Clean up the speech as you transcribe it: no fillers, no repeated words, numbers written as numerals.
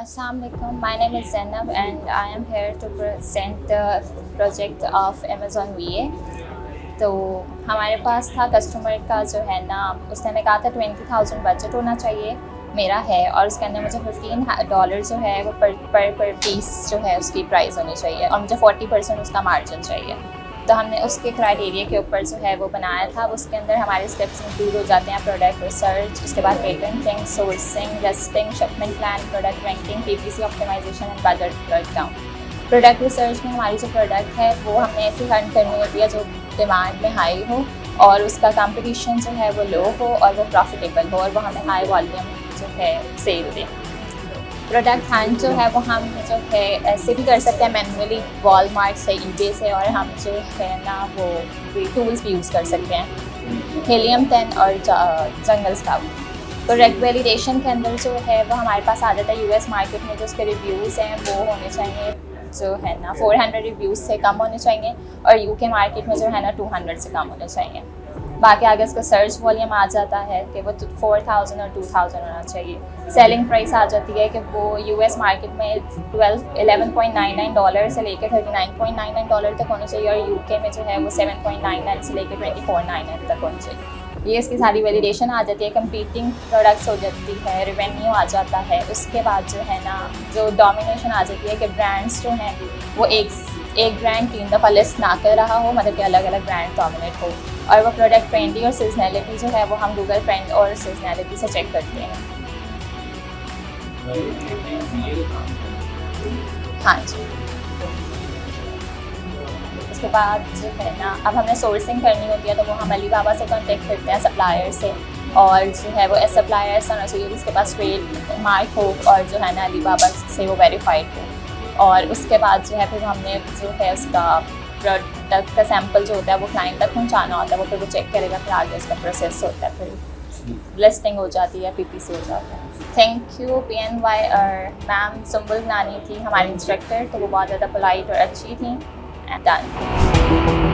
Assalamualaikum, my name is Zainab and I am here to present the project of Amazon VA। तो हमारे पास था customer का जो है ना, उसने हमें कहा था 20,000 बजट होना चाहिए, मेरा है, और उसके अंदर मुझे $15 जो है वो पर पीस जो है उसकी प्राइस होनी चाहिए और मुझे 40% उसका मार्जिन चाहिए। तो हमने उसके क्राइटेरिया के ऊपर जो है वो बनाया था। उसके अंदर हमारे स्टेप्स इंक्लूड हो जाते हैं प्रोडक्ट रिसर्च, उसके बाद patenting, sourcing, listing, shipment plan, product ranking, PPC optimization and budget breakdown. Product research में हमारी जो प्रोडक्ट है वो हमें ऐसी हंट करनी होती है जो डिमांड में हाई हो और उसका कंपटीशन जो है वो लो हो और वो प्रॉफिटेबल हो और वो हमें हाई वॉल्यूम जो है सेल दे। प्रोडक्ट हंट जो है वो हम जो है ऐसे भी कर सकते हैं मैनुअली, वॉलमार्ट से, ईबे से, और हम जो है ना वो टूल्स भी यूज़ कर सकते हैं, हीलियम 10 और जंगल स्काउट। प्रोडक्ट वैलिडेशन के अंदर जो है वो हमारे पास आ जाता है US मार्केट में जो उसके रिव्यूज़ हैं वो होने चाहिए जो है ना 400 रिव्यूज़ से कम होने चाहिए और UK मार्केट में जो है ना 200 से कम होने चाहिए। बाकी आगे उसका सर्च वॉल्यूम आ जाता है कि वो 4,000 और 2,000 होना चाहिए। सेलिंग प्राइस आ जाती है कि वो US मार्केट में $11.99 से लेकर $39.99 तक होनी चाहिए और UK में जो है वो 7.99 से लेकर 24.99 तक होनी चाहिए। ये इसकी सारी वैलिडेशन आ जाती है। कंपीटिंग प्रोडक्ट्स हो जाती है, रेवेन्यू आ जाता है। उसके बाद जो है ना जो डोमिनेशन आ जाती है कि ब्रांड्स जो हैं वो एक ब्रांड 3 दफ़ा लिस्ट ना कर रहा हो, मतलब कि अलग अलग ब्रांड डोमिनेट हो, और वो प्रोडक्ट ट्रेंडी और सीजनैलिटी जो है वो हम गूगल ट्रेंड और सीजनैलिटी से चेक करते हैं। हाँ जी। उसके बाद जो है ना अब हमें सोर्सिंग करनी होती है तो वो हम अलीबाबा से कॉन्टेक्ट करते हैं, सप्लायर से, और जो है वो सप्लायर ऐसा होना चाहिए जिसके पास ट्रेड मार्क हो और जो है ना अलीबाबा से वो वेरीफाइड हो। और उसके बाद जो है फिर हमने जो है उसका प्रोडक्ट का सैंपल जो होता है वो क्लाइंट तक पहुंचाना होता है, वो फिर वो चेक करेगा, फिर आगे उसका प्रोसेस होता है, फिर लिस्टिंग हो जाती है, PPC हो जाता है। थैंक यू PNY और मैम सुम्बुल नानी थी हमारी इंस्ट्रक्टर, तो वो बहुत ज़्यादा पोलाइट और अच्छी थी। And done.